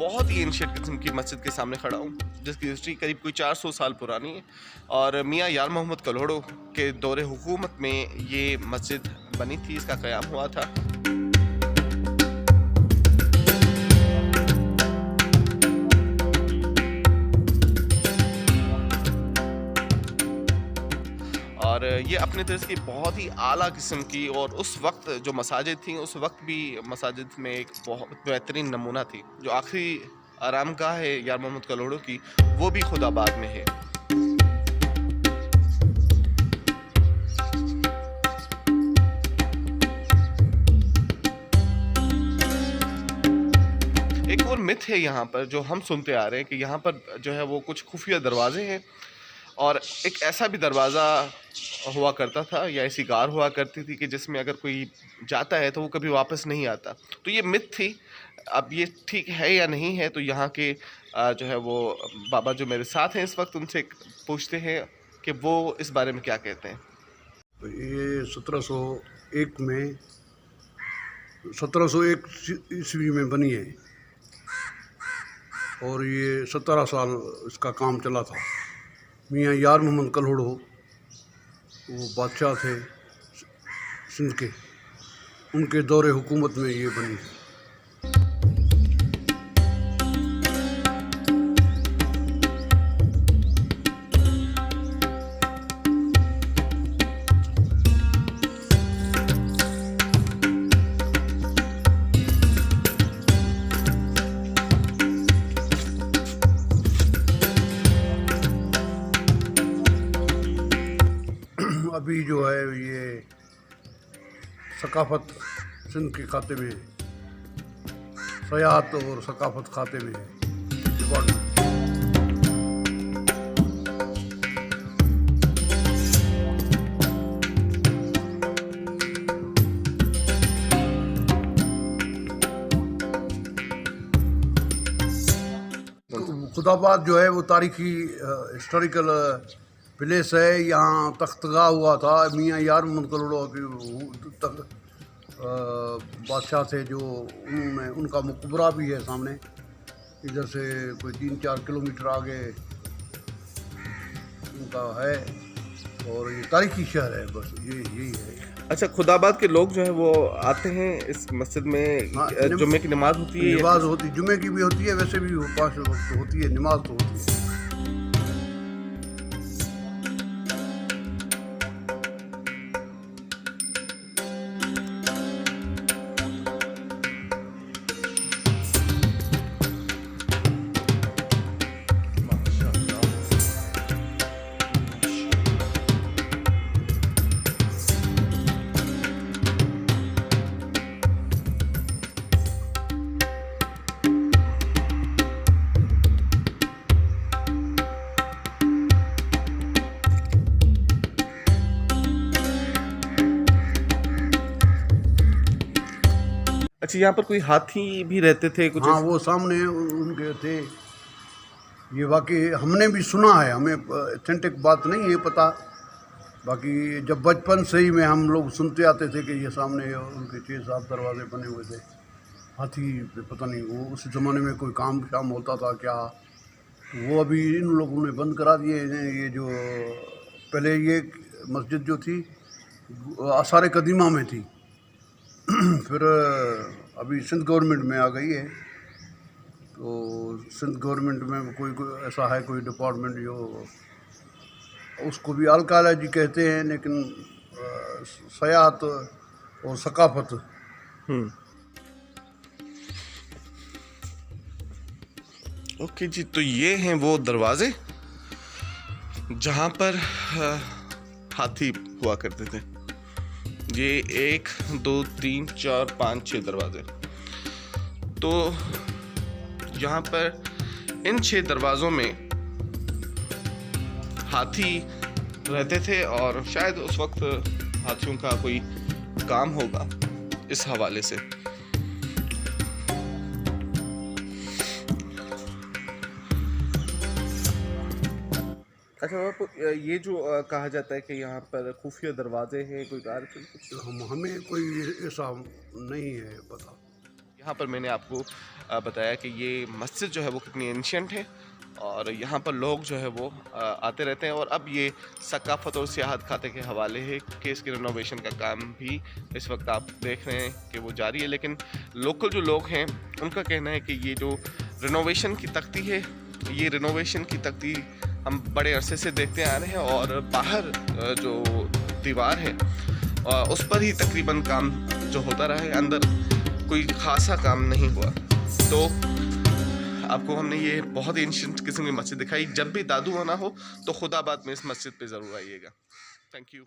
बहुत ही एंशिएंट किस्म की मस्जिद के सामने खड़ा हूँ, जिसकी हिस्ट्री करीब कोई 400 साल पुरानी है। और मियाँ यार मोहम्मद कलोड़ो के दौरे हुकूमत में ये मस्जिद बनी थी, इसका क़याम हुआ था। और ये अपने तरह की बहुत ही आला किस्म की, और उस वक्त जो मसाजिद थी उस वक्त भी मसाजिद में एक बहुत बेहतरीन नमूना थी। जो आखिरी आरामगाह है यार मोहम्मद कलोड़ो की, वो भी खुदाबाद में है। एक और मिथ है यहाँ पर जो हम सुनते आ रहे हैं कि यहाँ पर जो है वो कुछ खुफिया दरवाजे हैं, और एक ऐसा भी दरवाज़ा हुआ करता था या ऐसी गार हुआ करती थी कि जिसमें अगर कोई जाता है तो वो कभी वापस नहीं आता। तो ये मिथ थी। अब ये ठीक है या नहीं है, तो यहाँ के जो है वो बाबा जो मेरे साथ हैं इस वक्त, उनसे पूछते हैं कि वो इस बारे में क्या कहते हैं। ये 1701 ईस्वी में बनी है और ये 17 साल इसका काम चला था। मियाँ यार मोहम्मद कलोड़ो वो बादशाह थे सिंध के, उनके दौरे हुकूमत में ये बनी। अभी जो है ये सकाफत सिंध के खाते में है, सयाहत और सकाफत खाते में है डिपार्टमेंट। खुदाबाद जो है वो तारीखी हिस्टोरिकल प्लेस है। यहाँ तख्तगाह हुआ था मियाँ यार मोहम्मद कलोड़ो के बादशाह थे, जो उन्होंने, उनका मकबरा भी है सामने, इधर से कोई 3-4 किलोमीटर आगे उनका है। और ये तारीखी शहर है, बस यही है। अच्छा, खुदाबाद के लोग जो है वो आते हैं इस मस्जिद में। हाँ, जुम्मे की नमाज होती है, नमाज होती, जुम्मे की भी होती है, वैसे भी 5 वक्त होती है, नमाज तो होती है। अच्छा, यहाँ पर कोई हाथी भी रहते थे कुछ? हाँ, वो सामने उनके थे। ये वाकई हमने भी सुना है, हमें ऑथेंटिक बात नहीं है पता। बाकी जब बचपन से ही में हम लोग सुनते आते थे कि ये सामने उनके 6-7 दरवाजे बने हुए थे हाथी पे। पता नहीं वो उस ज़माने में कोई काम शाम होता था क्या, तो वो अभी इन लोगों ने बंद करा दिए हैं। ये जो पहले ये मस्जिद जो थी आसार कदीमा में थी फिर अभी सिंध गवर्नमेंट में आ गई है। तो सिंध गवर्नमेंट में कोई ऐसा है, कोई डिपार्टमेंट जो उसको भी आर्कियोलॉजी कहते हैं, लेकिन सयाहत और सकाफत। ओके जी, तो ये हैं वो दरवाजे जहाँ पर हाथी हुआ करते थे। ये 1, 2, 3, 4, 5, 6 दरवाजे। तो यहाँ पर इन 6 दरवाज़ों में हाथी रहते थे, और शायद उस वक्त हाथियों का कोई काम होगा इस हवाले से। अच्छा बापू, ये जो कहा जाता है कि यहाँ पर खुफिया दरवाजे हैं, कोई कार कुछ? हमें कोई ऐसा नहीं है पता। यहाँ पर मैंने आपको बताया कि ये मस्जिद जो है वो कितनी एंशियंट है और यहाँ पर लोग जो है वो आते रहते हैं। और अब ये सकाफ़त और सियाहत खाते के हवाले है कि इसकी रिनोवेशन का काम भी इस वक्त आप देख रहे हैं कि वो जारी है। लेकिन लोकल जो लोग हैं उनका कहना है कि ये जो रिनोवेशन की तख्ती है, ये रिनोवेशन की तख्ती हम बड़े अरसे से देखते आ रहे हैं और बाहर जो दीवार है उस पर ही तकरीबन काम जो होता रहा है, अंदर कोई खासा काम नहीं हुआ। तो आपको हमने ये बहुत ही एंशिएंट किस्म की मस्जिद दिखाई। जब भी दादू आना हो तो खुदाबाद में इस मस्जिद पे ज़रूर आइएगा। Thank you.